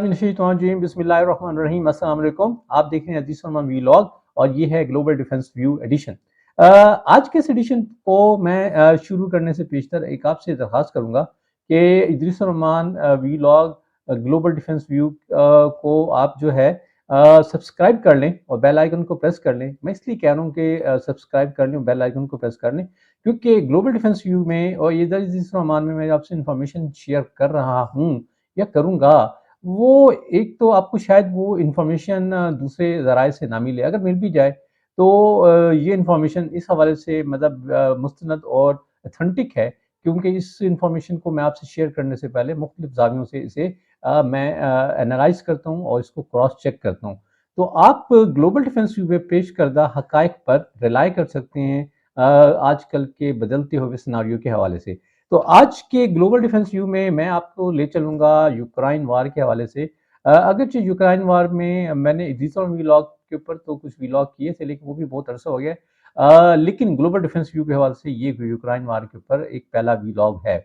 من الشیطان الرجیم بسم اللہ الرحمن الرحیم السلام علیکم. آپ دیکھ رہے ہیں عزیز سلمان ویلاگ اور یہ ہے گلوبل ڈیفنس ویو ایڈیشن. آج کے اس ایڈیشن کو میں شروع کرنے سے پیشتر ایک آپ سے درخواست کروں گا کہ Idrees Salman vlog global defence view کو آپ جو ہے سبسکرائب کر لیں اور بیل آئیکن کو پریس کر لیں. میں اس لیے کہہ رہا ہوں کہ سبسکرائب کر لیں اور بیل آئیکن کو پریس کر لیں کیونکہ گلوبل ڈیفنس ویو میں اور ادھر عزیز سلمان میں آپ سے انفارمیشن شیئر کر رہا ہوں یا کروں گا. وہ ایک تو آپ کو شاید وہ انفارمیشن دوسرے ذرائع سے نہ ملے، اگر مل بھی جائے تو یہ انفارمیشن اس حوالے سے مطلب مستند اور اتھنٹک ہے کیونکہ اس انفارمیشن کو میں آپ سے شیئر کرنے سے پہلے مختلف زاویوں سے اسے میں انالائز کرتا ہوں اور اس کو کراس چیک کرتا ہوں. تو آپ گلوبل ڈیفنس ویو میں پیش کردہ حقائق پر ریلائی کر سکتے ہیں آج کل کے بدلتے ہوئے سیناریو کے حوالے سے. تو آج کے گلوبل ڈیفنس ویو میں آپ کو لے چلوں گا یوکرائن وار کے حوالے سے. اگرچہ یوکرائن وار میں نے ڈیجیٹل ویلاگ کے اوپر تو کچھ ویلاگ کیے تھے لیکن وہ بھی بہت عرصہ ہو گیا، لیکن گلوبل ڈیفنس ویو کے حوالے سے یہ یوکرائن وار کے اوپر ایک پہلا ویلاگ ہے.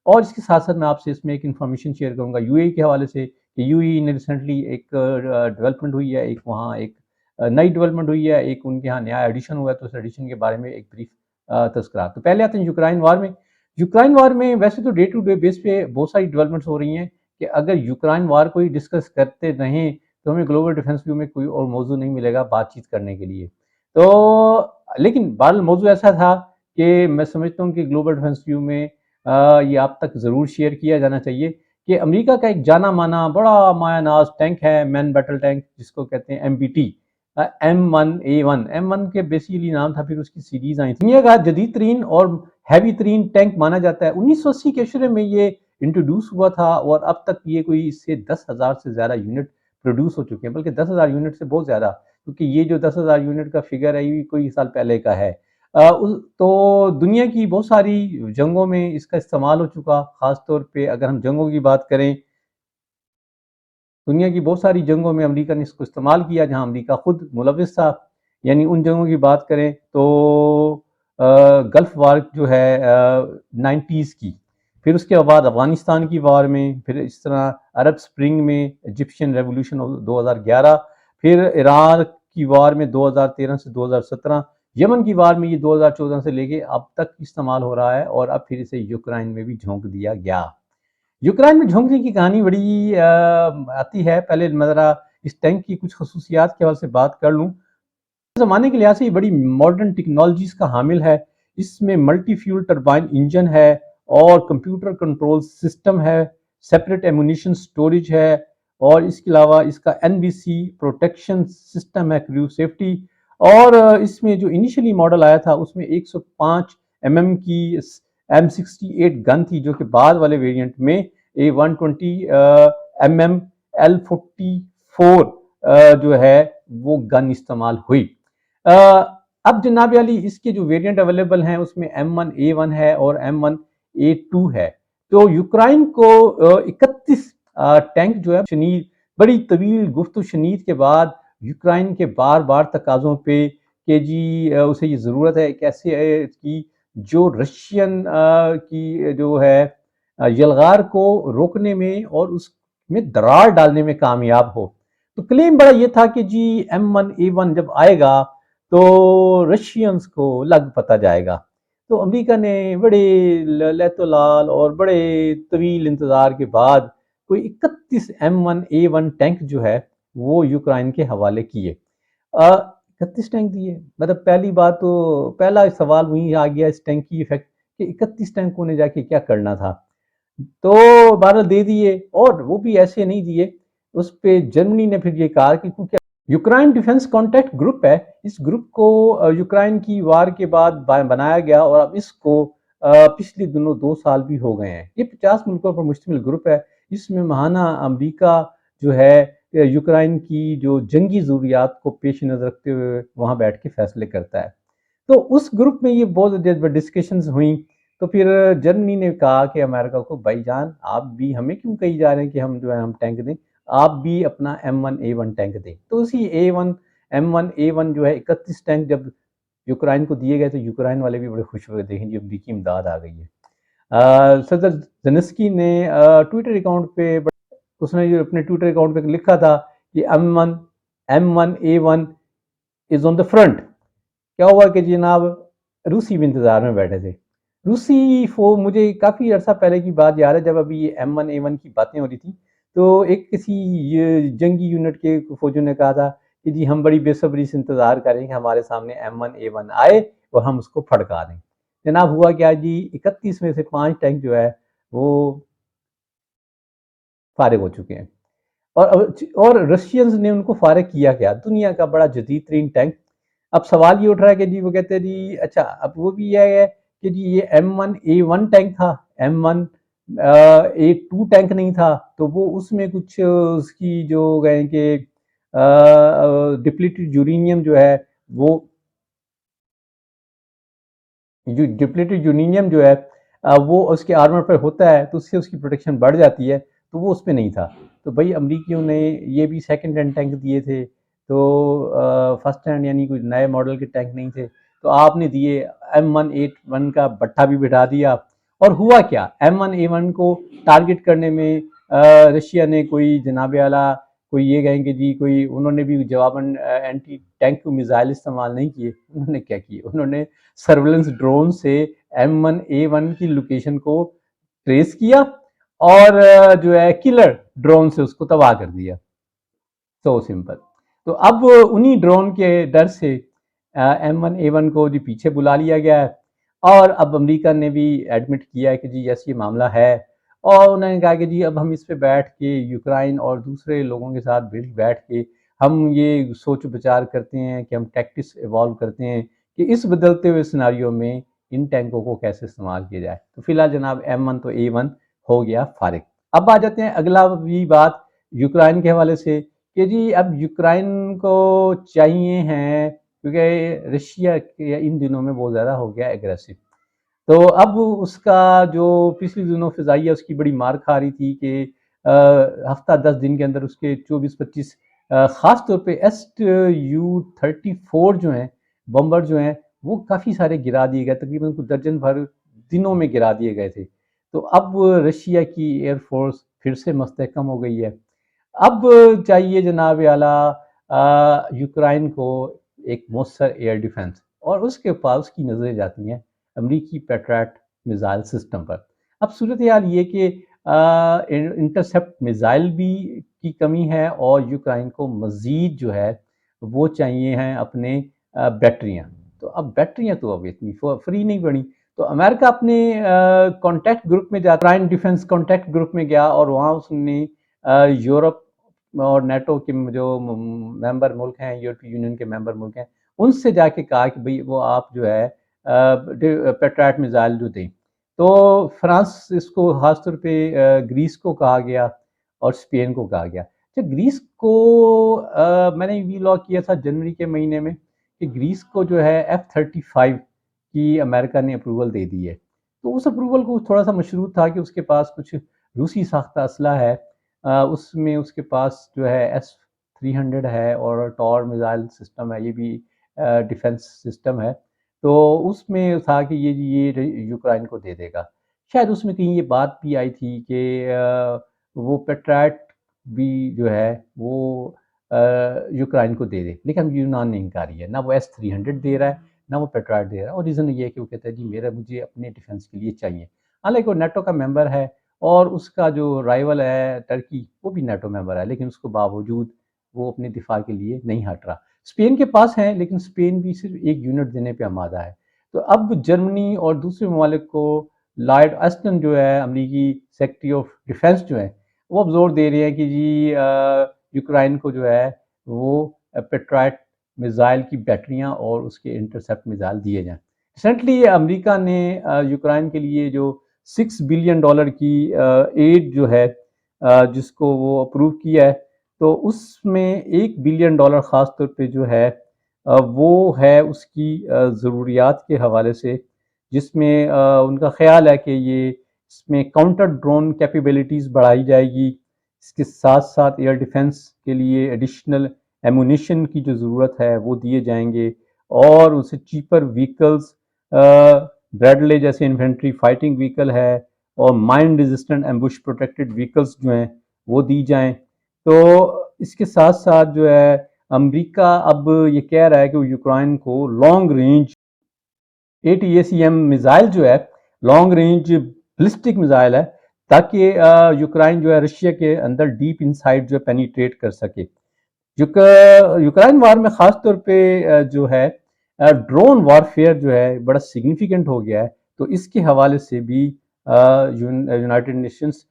اور اس کے ساتھ ساتھ میں آپ سے اس میں ایک انفارمیشن شیئر کروں گا یو اے کے حوالے سے کہ یو اے نے ریسنٹلی ایک ڈیولپمنٹ ہوئی ہے، ایک وہاں ایک نئی ڈیولپمنٹ ہوئی ہے، ایک ان کے ہاں نیا ایڈیشن ہوا ہے، تو اس ایڈیشن کے بارے میں ایک بریف تذکرہ. تو پہلے آتے ہیں یوکرائن وار میں. یوکرائن وار میں ویسے تو ڈے ٹو ڈے بیس پہ بہت ساری ڈیولپمنٹس ہو رہی ہیں کہ اگر یوکرائن وار کو ہی ڈسکس کرتے رہیں تو ہمیں گلوبل ڈیفنس ویو میں کوئی اور موضوع نہیں ملے گا بات چیت کرنے کے لیے. تو لیکن بہرحال موضوع ایسا تھا کہ میں سمجھتا ہوں کہ گلوبل ڈیفنس ویو میں یہ آپ تک ضرور شیئر کیا جانا چاہیے کہ امریکہ کا ایک جانا مانا بڑا مایہ ناز ٹینک ہے، مین بیٹل ٹینک، جس کو کہتے ہیں MBT M1A1. M1 کے بیسیکلی نام تھا، پھر اس کی سیریز آئی تھی. دنیا کا جدید ترین اور ہیوی ترین ٹینک مانا جاتا ہے. 1980 کے عشرے میں یہ انٹروڈیوس ہوا تھا اور اب تک یہ کوئی اس سے 10,000 سے زیادہ یونٹ پروڈیوس ہو چکے ہیں، بلکہ 10,000 یونٹ سے بہت زیادہ، کیونکہ یہ جو 10,000 یونٹ کا فگر ہے یہ کوئی سال پہلے کا ہے. تو دنیا کی بہت ساری جنگوں میں اس کا استعمال ہو چکا. خاص طور پہ اگر ہم جنگوں کی بات کریں، دنیا کی بہت ساری جنگوں میں امریکہ نے اس کو استعمال کیا جہاں امریکہ خود ملوث تھا. یعنی ان جنگوں کی بات کریں تو گلف وار جو ہے 90s کی، پھر اس کے بعد افغانستان کی وار میں، پھر اس طرح عرب سپرنگ میں، ایجپشین ریولوشن 2011، پھر عراق کی وار میں 2013 سے 2017، یمن کی وار میں یہ 2014 سے لے کے اب تک استعمال ہو رہا ہے اور اب پھر اسے یوکرائن میں بھی جھونک دیا گیا. یوکرائن میں جھونکنے کی کہانی بڑی آتی ہے. پہلے میں ذرا اس ٹینک کی کچھ خصوصیات کے حوالے سے بات کر لوں. زمانے کے لحاظ سے یہ بڑی ماڈرن ٹیکنالوجیز کا حامل ہے. اس میں ملٹی فیول ٹربائن انجن ہے اور کمپیوٹر کنٹرول سسٹم ہے، سیپریٹ ایمونیشن سٹوریج ہے، اور اس کے علاوہ اس کا NBC پروٹیکشن سسٹم ہے، کریو سیفٹی. اور اس میں جو انیشلی ماڈل آیا تھا اس میں 105 mm کی M68 گن تھی، جو کہ بعد والے ویریئنٹ میں 120 mm L44 جو ہے وہ گن استعمال ہوئی. اب جناب علی اس کے جو ویریئنٹ اویلیبل ہیں اس میں M1A1 ہے اور M1A2 ہے. تو یوکرائن کو 31 ٹینک جو ہے شنید بڑی طویل گفت و شنید کے بعد یوکرائن کے بار بار تقاضوں پہ کہ جی اسے یہ ضرورت ہے ایک ایسے کی جو رشین کی جو ہے یلغار کو روکنے میں اور اس میں درار ڈالنے میں کامیاب ہو. تو کلیم بڑا یہ تھا کہ جی M1A1 جب آئے گا تو رشینز کو لگ پتہ جائے گا. تو امریکہ نے بڑے لہت و لال اور بڑے طویل انتظار کے بعد کوئی 31 M1A1 ٹینک جو ہے وہ یوکرائن کے حوالے کیے. 31 ٹینک دیے، مطلب پہلی بات تو پہلا سوال وہیں آ گیا اس ٹینک کی ایفیکٹ کہ 31 ٹینکوں نے جا کے کیا کرنا تھا. تو بہرحال دے دیے، اور وہ بھی ایسے نہیں دیے. اس پہ جرمنی نے پھر یہ کہا کہ کیونکہ یوکرائن ڈیفنس کانٹیکٹ گروپ ہے، اس گروپ کو یوکرائن کی وار کے بعد بنایا گیا اور اب اس کو پچھلے دنوں 2 سال بھی ہو گئے ہیں. یہ 50 ملکوں پر مشتمل گروپ ہے. اس میں ماہانہ امریکہ جو ہے یوکرائن کی جو جنگی ضروریات کو پیش نظر رکھتے ہوئے وہاں بیٹھ کے فیصلے کرتا ہے. تو اس گروپ میں یہ بہت ڈسکشنز ہوئیں. تو پھر جرمنی نے کہا کہ امریکہ کو بھائی جان آپ بھی ہمیں کیوں کہی جا رہے ہیں کہ ہم جو ہے ہم ٹینک دیں، آپ بھی اپنا M1A1 ٹینک دیں. تو اسی M1A1 جو ہے 31 ٹینک جب یوکرائن کو دیے گئے تو یوکرائن والے بھی بڑے خوش ہوئے، دیکھیں جی امریکی امداد آ گئی ہے. صدر زیلنسکی نے ٹویٹر اکاؤنٹ پہ اس نے جو اپنے ٹویٹر اکاؤنٹ پہ لکھا تھا کہ M1A1 is on the front. کیا ہوا کہ جناب روسی بھی انتظار میں بیٹھے تھے. روسی مجھے کافی عرصہ پہلے کی بات یاد ہے جب ابھی یہ M1A1 کی باتیں ہو رہی تھیں تو ایک کسی جنگی یونٹ کے فوجیوں نے کہا تھا کہ جی ہم بڑی بے صبری سے انتظار کریں کہ ہمارے سامنے M1A1 آئے اور ہم اس کو پھڑکا دیں. جناب ہوا کیا جی 31 میں سے 5 ٹینک جو ہے وہ فارغ ہو چکے ہیں. اور رشینز نے ان کو فارغ کیا کیا؟ دنیا کا بڑا جدید ترین ٹینک. اب سوال یہ اٹھ رہا ہے کہ جی وہ کہتے ہیں جی اچھا اب وہ بھی یہ ہے کہ جی یہ M1A1 ٹینک تھا, M1A2 ٹینک نہیں تھا, تو وہ اس میں کچھ اس کی جو کہیں کہ ڈپلیٹڈ یورینیم جو ہے وہ وہ اس کے آرمر پر ہوتا ہے تو اس سے اس کی پروٹیکشن بڑھ جاتی ہے, تو وہ اس میں نہیں تھا. تو بھائی امریکیوں نے یہ بھی سیکنڈ ہینڈ ٹینک دیے تھے, تو فرسٹ ہینڈ یعنی کوئی نئے ماڈل کے ٹینک نہیں تھے, تو آپ نے دیے M1A1 کا بٹھا بھی بٹھا دیا. اور ہوا کیا M1A1 کو ٹارگٹ کرنے میں رشیا نے کوئی جناب اعلیٰ کوئی یہ کہیں کہ جی کوئی انہوں نے بھی جواباً اینٹی ٹینک میزائل استعمال نہیں کیے. انہوں نے کیا کیے, انہوں نے سرولنس ڈرون سے M1A1 کی لوکیشن کو ٹریس کیا اور جو ہے کلر ڈرون سے اس کو تباہ کر دیا. So simple. تو اب انہی ڈرون کے ڈر سے M1A1 کو جی پیچھے بلا لیا گیا ہے, اور اب امریکہ نے بھی ایڈمٹ کیا ہے کہ جی یس یہ معاملہ ہے, اور انہوں نے کہا کہ جی اب ہم اس پہ بیٹھ کے یوکرائن اور دوسرے لوگوں کے ساتھ بیٹھ کے ہم یہ سوچ بچار کرتے ہیں کہ ہم ٹیکٹکس ایوالو کرتے ہیں کہ اس بدلتے ہوئے سیناریو میں ان ٹینکوں کو کیسے استعمال کیا جائے. تو فی الحال جناب M1A1 ہو گیا فارغ. اب آ جاتے ہیں اگلا بھی بات یوکرائن کے حوالے سے کہ جی اب یوکرائن کو چاہیے ہیں کیونکہ رشیا ان دنوں میں بہت زیادہ ہو گیا ایگریسو, تو اب اس کا جو پچھلی دنوں فضائیہ اس کی بڑی مار کھا رہی تھی کہ ہفتہ 10 دن کے اندر اس کے 24-25 خاص طور پہ SU-34 جو ہیں بمبر جو ہیں وہ کافی سارے گرا دیے گئے, تقریباً کچھ درجن بھر دنوں میں گرا دیے گئے تھے. تو اب رشیا کی ایئر فورس پھر سے مستحکم ہو گئی ہے. اب چاہیے جناب اعلیٰ یوکرائن کو ایک مؤثر ایئر ڈیفنس, اور اس کے پاس کی نظریں جاتی ہیں امریکی پیٹریٹ میزائل سسٹم پر. اب صورتحال یہ کہ انٹرسیپٹ میزائل بھی کی کمی ہے اور یوکرائن کو مزید جو ہے وہ چاہیے ہیں اپنے بیٹریاں. تو اب بیٹریاں تو اب اتنی فری نہیں بنی, تو امریکہ اپنے کانٹیکٹ گروپ میں جاتا, یوکرائن ڈیفنس کانٹیکٹ گروپ میں گیا اور وہاں اس نے یورپ اور نیٹو کے جو ممبر ملک ہیں, یورپی یونین کے ممبر ملک ہیں, ان سے جا کے کہا کہ بھئی وہ آپ جو ہے پیٹریٹ میزائل جو دیں. تو فرانس اس کو خاص طور پہ گریس کو کہا گیا اور اسپین کو کہا گیا. گریس کو میں نے وی لاگ کیا تھا جنوری کے مہینے میں کہ گریس کو جو ہے F-35 کی امریکہ نے اپروول دے دی ہے. تو اس اپروول کو تھوڑا سا مشروط تھا کہ اس کے پاس کچھ روسی ساختہ اسلحہ ہے, اس میں اس کے پاس جو ہے S-300 ہے اور ٹور میزائل سسٹم ہے, یہ بھی ڈیفنس سسٹم ہے. تو اس میں تھا کہ یہ یوکرائن کو دے دے گا. شاید اس میں کہیں یہ بات بھی آئی تھی کہ وہ پیٹریٹ بھی جو ہے وہ یوکرائن کو دے دے, لیکن یونان نے انکاری ہے, نہ وہ S-300 دے رہا ہے نہ وہ پیٹریٹ دے رہا ہے. اور ریزن یہ ہے کہ وہ کہتا ہے جی مجھے اپنے ڈیفنس کے لیے چاہیے. حالانکہ وہ نیٹو کا ممبر ہے اور اس کا جو رائیول ہے ٹرکی وہ بھی نیٹو ممبر ہے, لیکن اس کو باوجود وہ اپنے دفاع کے لیے نہیں ہٹ رہا. اسپین کے پاس ہیں لیکن اسپین بھی صرف ایک یونٹ دینے پہ آمادہ ہے. تو اب جرمنی اور دوسرے ممالک کو لارڈ اسٹن جو ہے امریکی سیکرٹری آف ڈیفنس جو ہے وہ اب زور دے رہے ہیں کہ جی یوکرائن کو جو ہے وہ پیٹرائٹ میزائل کی بیٹریاں اور اس کے انٹرسیپٹ میزائل دیے جائیں. ریسنٹلی امریکہ نے یوکرائن کے لیے جو $6 بلین کی ایڈ جو ہے جس کو وہ اپروو کیا ہے, تو اس میں $1 بلین خاص طور پہ جو ہے وہ ہے اس کی ضروریات کے حوالے سے, جس میں ان کا خیال ہے کہ یہ اس میں کاؤنٹر ڈرون کیپیبلٹیز بڑھائی جائے گی, اس کے ساتھ ساتھ ایئر ڈیفنس کے لیے ایڈیشنل ایمونیشن کی جو ضرورت ہے وہ دیے جائیں گے, اور اسے چیپر وہیکلز بریڈلے جیسے انفینٹری فائٹنگ وہیکل ہے اور mine resistant ambush protected vehicles جو ہیں وہ دی جائیں۔ تو اس کے ساتھ ساتھ جو ہے امریکہ اب یہ کہہ رہا ہے کہ وہ یوکرائن کو لانگ رینج ATACM میزائل جو ہے، لانگ رینج بلسٹک میزائل ہے، تاکہ یوکرائن جو ہے رشیا کے اندر ڈیپ انسائڈ جو ہے پینیٹریٹ کر سکے۔ یوکرائن وار میں خاص طور پہ جو ہے ڈرون وارفیئر جو ہے بڑا سگنیفیکنٹ ہو گیا ہے، تو اس کے حوالے سے بھی یونائٹڈ نیشنز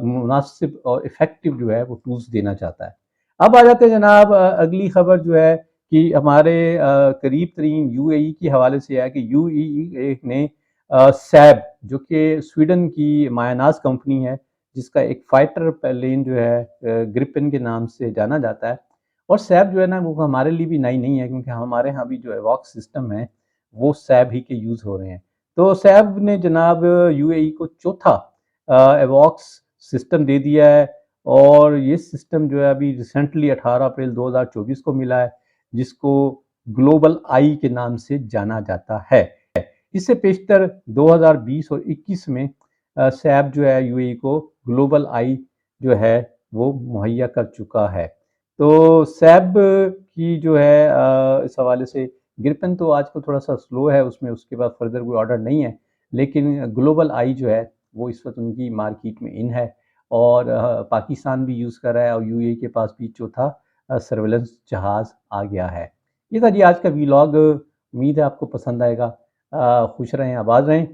مناسب اور افیکٹو جو ہے وہ ٹولز دینا چاہتا ہے۔ اب آ جاتے ہیں جناب اگلی خبر جو ہے کہ ہمارے قریب ترین UAE کے حوالے سے ہے کہ UAE نے سیب جو کہ سویڈن کی مایاناز کمپنی ہے، جس کا ایک فائٹر پلین جو ہے گرپن کے نام سے جانا جاتا ہے، اور سیب جو ہے نا وہ ہمارے لیے بھی نئی نہیں ہے، کیونکہ ہمارے ہاں بھی جو ایواکس سسٹم ہے وہ سیب ہی کے یوز ہو رہے ہیں۔ تو سیب نے جناب UAE کو چوتھا ایواکس سسٹم دے دیا ہے، اور یہ سسٹم جو ہے ابھی ریسنٹلی 18 اپریل 2024 کو ملا ہے، جس کو گلوبل آئی کے نام سے جانا جاتا ہے۔ اس سے پیشتر 2020 اور 21 میں سیب جو ہے UAE کو گلوبل آئی جو ہے وہ مہیا کر چکا ہے۔ تو سیب کی جو ہے اس حوالے سے گرپن تو آج کل تھوڑا سا سلو ہے، اس میں اس کے بعد فردر کوئی آرڈر نہیں ہے، لیکن گلوبل آئی جو ہے وہ اس وقت ان کی مارکیٹ میں ان ہے، اور پاکستان بھی یوز کر رہا ہے، اور UAE کے پاس بھی چوتھا سرویلنس جہاز آ گیا ہے۔ یہ تھا جی آج کا ویلاگ، امید ہے آپ کو پسند آئے گا۔ خوش رہیں، آباد رہیں۔